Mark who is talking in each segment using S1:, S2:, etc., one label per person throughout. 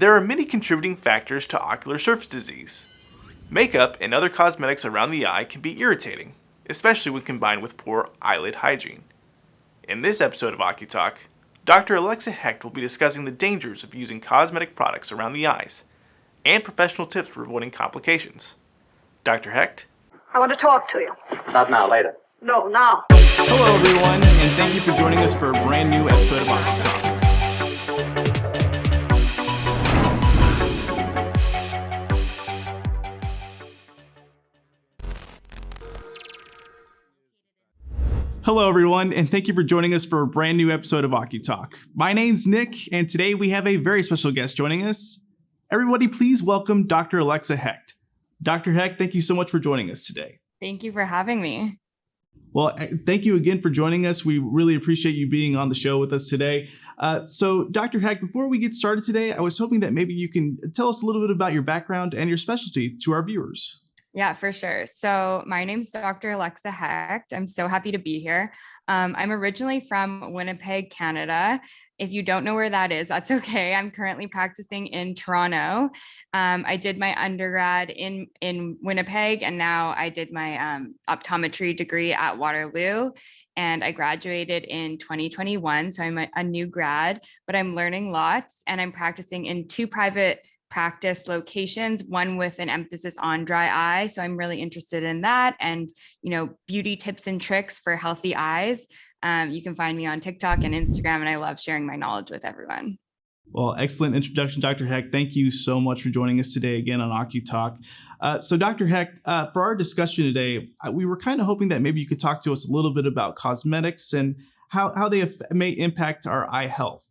S1: There are many contributing factors to ocular surface disease. Makeup and other cosmetics around the eye can be irritating, especially when combined with poor eyelid hygiene. In this episode of OCuTALK, Dr. Alexa Hecht will be discussing the dangers of using cosmetic products around the eyes and professional tips for avoiding complications. Dr. Hecht?
S2: I want to talk to you.
S3: Not now, later.
S2: No, now.
S1: Hello, everyone, and thank you for joining us for a brand new episode of OCuTALK. Hello, everyone, and thank you for joining us for a brand new episode of OCuTALK. My name's Nick, and today we have a very special guest joining us. Everybody, please welcome Dr. Alexa Hecht. Dr. Hecht, thank you so much for joining us today.
S4: Thank you for having me.
S1: Well, thank you again for joining us. We really appreciate you being on the show with us today. So, Dr. Hecht, before we get started today, I was hoping that maybe you can tell us a little bit about your background and your specialty to our viewers.
S4: Yeah, for sure. So my name's Dr. Alexa Hecht. I'm so happy to be here. I'm originally from Winnipeg, Canada. If you don't know where that is, that's okay. I'm currently practicing in Toronto. I did my undergrad in Winnipeg, and now I did my optometry degree at Waterloo, and I graduated in 2021. So I'm a new grad, but I'm learning lots, and I'm practicing in two private practice locations, one with an emphasis on dry eye. So I'm really interested in that and, beauty tips and tricks for healthy eyes. You can find me on TikTok and Instagram, and I love sharing my knowledge with everyone.
S1: Well, excellent introduction, Dr. Hecht. Thank you so much for joining us today again on OCuTALK. So Dr. Hecht, for our discussion today, we were kind of hoping that maybe you could talk to us a little bit about cosmetics and how they may impact our eye health.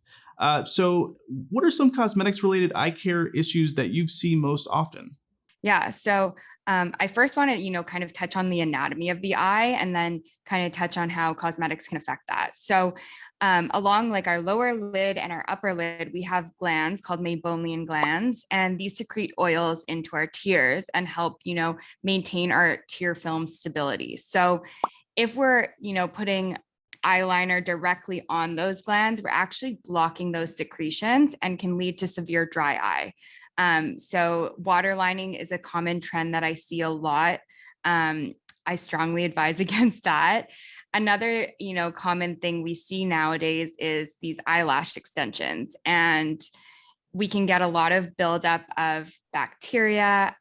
S1: So what are some cosmetics related eye care issues that you see most often?
S4: Yeah. So I first want to, kind of touch on the anatomy of the eye and then kind of touch on how cosmetics can affect that. So along like our lower lid and our upper lid, we have glands called meibomian glands, and these secrete oils into our tears and help, maintain our tear film stability. So if we're, putting eyeliner directly on those glands, we're actually blocking those secretions and can lead to severe dry eye. So water lining is a common trend that I see a lot. I strongly advise against that. Another, common thing we see nowadays is these eyelash extensions, and we can get a lot of buildup of bacteria.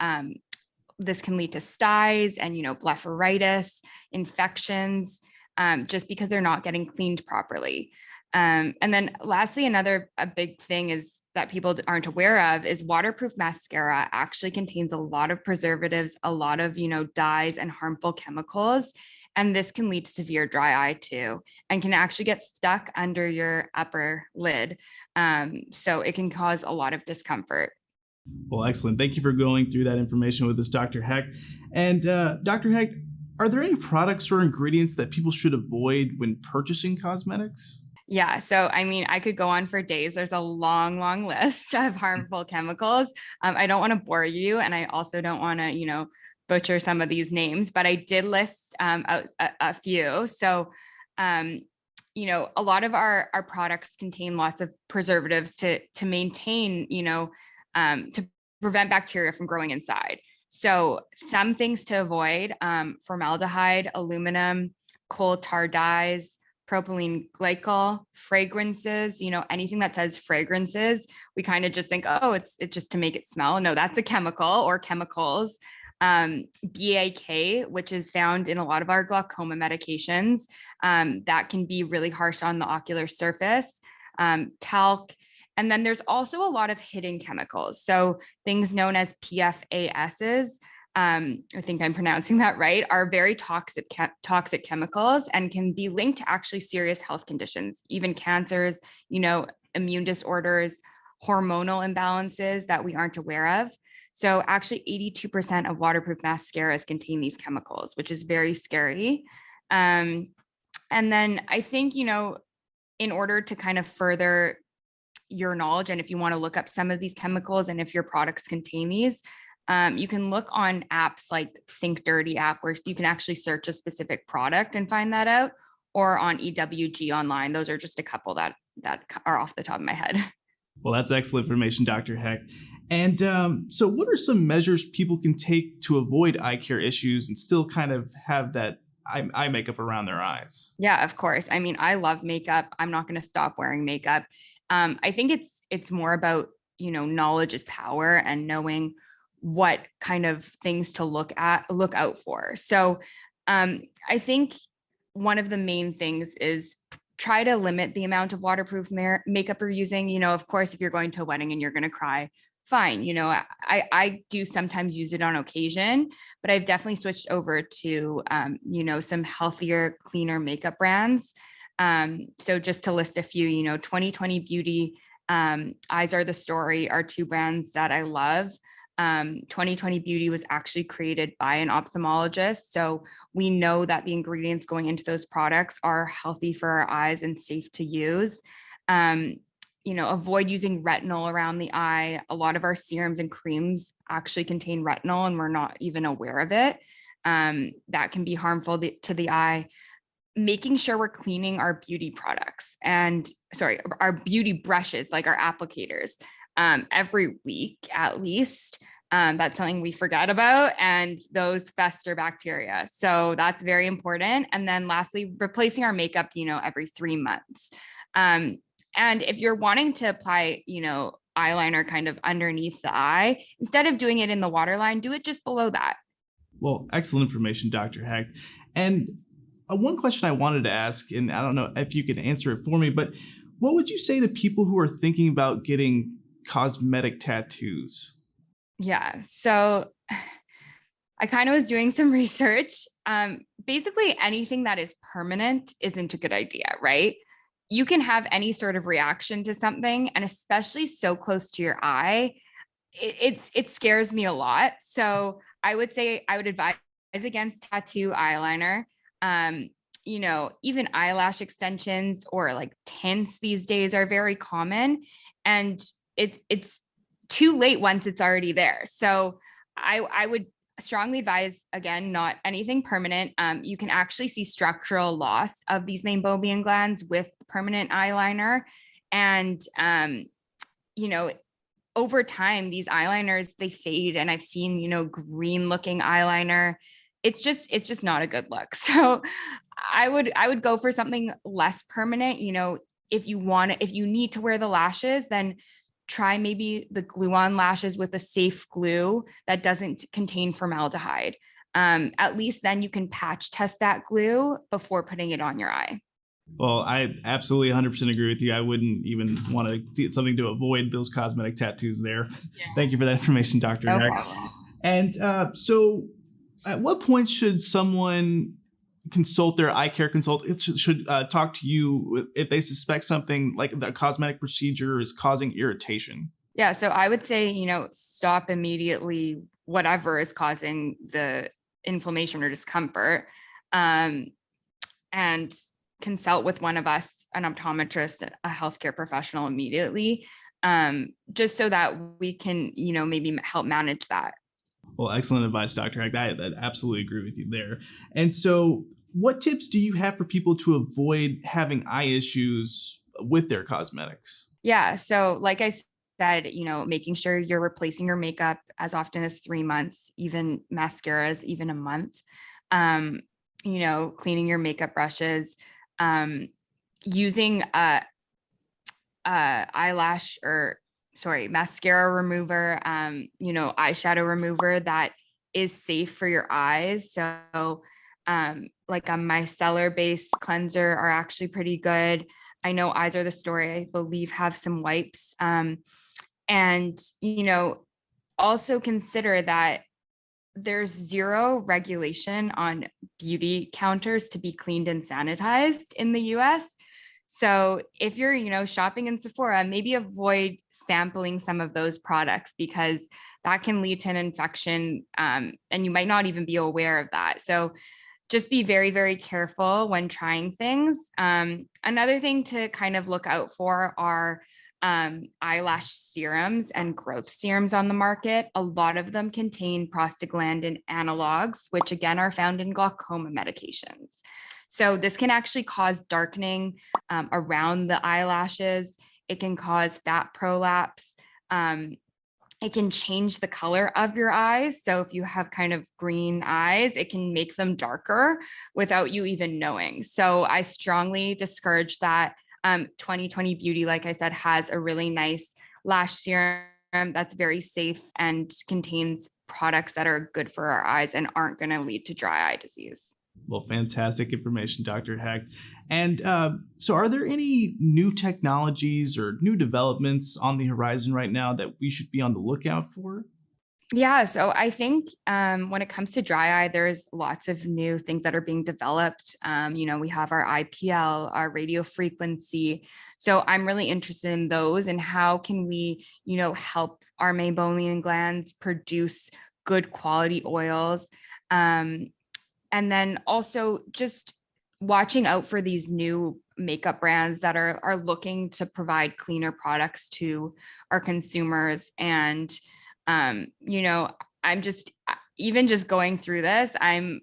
S4: This can lead to styes and, blepharitis, infections, just because they're not getting cleaned properly. And then lastly, a big thing is that people aren't aware of is waterproof mascara actually contains a lot of preservatives, a lot of, dyes and harmful chemicals. And this can lead to severe dry eye too, and can actually get stuck under your upper lid. So it can cause a lot of discomfort.
S1: Well, excellent. Thank you for going through that information with us, Dr. Hecht. And Dr. Hecht, are there any products or ingredients that people should avoid when purchasing cosmetics?
S4: Yeah. So, I could go on for days. There's a long, long list of harmful chemicals. I don't want to bore you, and I also don't want to, butcher some of these names, but I did list out a few. So, a lot of our products contain lots of preservatives to maintain, to prevent bacteria from growing inside. So some things to avoid: formaldehyde, aluminum, coal tar dyes, propylene glycol, fragrances, anything that says fragrances, we kind of just think, oh, it's just to make it smell. No, that's a chemical or chemicals. BAK, which is found in a lot of our glaucoma medications, that can be really harsh on the ocular surface. Talc. And then there's also a lot of hidden chemicals. So things known as PFASs, I think I'm pronouncing that right, are very toxic chemicals and can be linked to actually serious health conditions, even cancers, immune disorders, hormonal imbalances that we aren't aware of. So actually 82% of waterproof mascaras contain these chemicals, which is very scary. And then I think, in order to kind of further your knowledge, and if you want to look up some of these chemicals and if your products contain these, you can look on apps like Think Dirty app, where you can actually search a specific product and find that out, or on EWG online. Those are just a couple that are off the top of my head.
S1: Well, that's excellent information, Dr. Hecht. And so, what are some measures people can take to avoid eye care issues and still kind of have that eye makeup around their eyes?
S4: Yeah, of course. I mean, I love makeup. I'm not going to stop wearing makeup. I think it's more about, knowledge is power and knowing what kind of things to look out for. So I think one of the main things is try to limit the amount of waterproof makeup you're using. Of course, if you're going to a wedding and you're going to cry, fine. I do sometimes use it on occasion, but I've definitely switched over to, some healthier, cleaner makeup brands. So just to list a few, 2020 Beauty, Eyes Are the Story are two brands that I love. 2020 Beauty was actually created by an ophthalmologist. So we know that the ingredients going into those products are healthy for our eyes and safe to use. Avoid using retinol around the eye. A lot of our serums and creams actually contain retinol and we're not even aware of it. That can be harmful to the eye. Making sure we're cleaning our beauty products our beauty brushes, like our applicators, every week at least. That's something we forget about, and those fester bacteria. So that's very important. And then lastly, replacing our makeup, every 3 months. And if you're wanting to apply, eyeliner kind of underneath the eye, instead of doing it in the waterline, do it just below that.
S1: Well, excellent information, Dr. Hecht. And one question I wanted to ask, and I don't know if you can answer it for me, but what would you say to people who are thinking about getting cosmetic tattoos?
S4: Yeah. So I kind of was doing some research. Basically, anything that is permanent isn't a good idea, right? You can have any sort of reaction to something, and especially so close to your eye, it scares me a lot. So I would say I would advise against tattoo eyeliner. Even eyelash extensions or like tints these days are very common, and it's too late once it's already there. So I would strongly advise, again, not anything permanent. You can actually see structural loss of these meibomian glands with permanent eyeliner. And, over time, these eyeliners, they fade, and I've seen, green looking eyeliner. It's just not a good look. So I would go for something less permanent. If you need to wear the lashes, then try maybe the glue-on lashes with a safe glue that doesn't contain formaldehyde. At least then you can patch test that glue before putting it on your eye.
S1: Well, I absolutely 100% agree with you. I wouldn't even want to get something to avoid those cosmetic tattoos there. Yeah. Thank you for that information, Dr.
S4: No
S1: Hecht.
S4: problem.
S1: And so at what point should someone consult their eye care consultant, should talk to you if they suspect something like the cosmetic procedure is causing irritation?
S4: Yeah, so I would say, stop immediately whatever is causing the inflammation or discomfort, and consult with one of us, an optometrist, a healthcare professional immediately, just so that we can, maybe help manage that.
S1: Well, excellent advice, Dr. Hecht. I absolutely agree with you there. And so what tips do you have for people to avoid having eye issues with their cosmetics?
S4: Yeah. So like I said, making sure you're replacing your makeup as often as 3 months, even mascaras, even a month. Cleaning your makeup brushes, using mascara remover, eyeshadow remover that is safe for your eyes. So like a micellar based cleanser are actually pretty good. I know Eyes Are the Story, I believe, have some wipes. And, also consider that there's zero regulation on beauty counters to be cleaned and sanitized in the US. So if you're, shopping in Sephora, maybe avoid sampling some of those products because that can lead to an infection, and you might not even be aware of that. So just be very, very careful when trying things. Another thing to kind of look out for are eyelash serums and growth serums on the market. A lot of them contain prostaglandin analogs, which again are found in glaucoma medications. So this can actually cause darkening around the eyelashes. It can cause fat prolapse. It can change the color of your eyes. So if you have kind of green eyes, it can make them darker without you even knowing. So I strongly discourage that. 2020 Beauty, like I said, has a really nice lash serum that's very safe and contains products that are good for our eyes and aren't going to lead to dry eye disease.
S3: Well, fantastic information, Dr. Hecht. And so are there any new technologies or new developments on the horizon right now that we should be on the lookout for?
S4: Yeah, so I think when it comes to dry eye, there's lots of new things that are being developed. We have our IPL, our radio frequency. So I'm really interested in those and how can we, help our meibomian glands produce good quality oils. And then also just watching out for these new makeup brands that are looking to provide cleaner products to our consumers. And I'm just even just going through this, I'm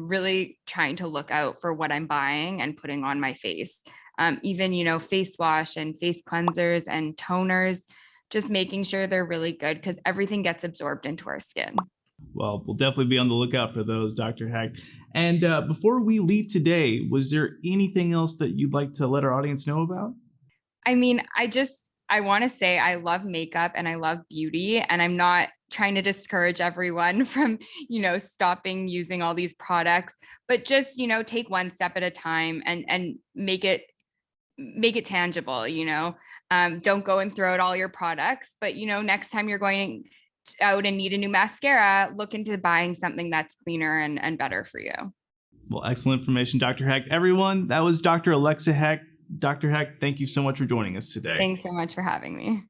S4: really trying to look out for what I'm buying and putting on my face. Even face wash and face cleansers and toners, just making sure they're really good because everything gets absorbed into our skin.
S3: Well, we'll definitely be on the lookout for those, Dr. Hecht. And before we leave today, was there anything else that you'd like to let our audience know about?
S4: I mean, I want to say I love makeup and I love beauty, and I'm not trying to discourage everyone from, stopping using all these products, but just, take one step at a time and make it tangible. Don't go and throw out all your products, but, next time you're going out and need a new mascara, look into buying something that's cleaner and better for you.
S3: Well, excellent information, Dr. Hecht. Everyone, that was Dr. Alexa Hecht. Dr. Hecht, thank you so much for joining us today.
S4: Thanks so much for having me.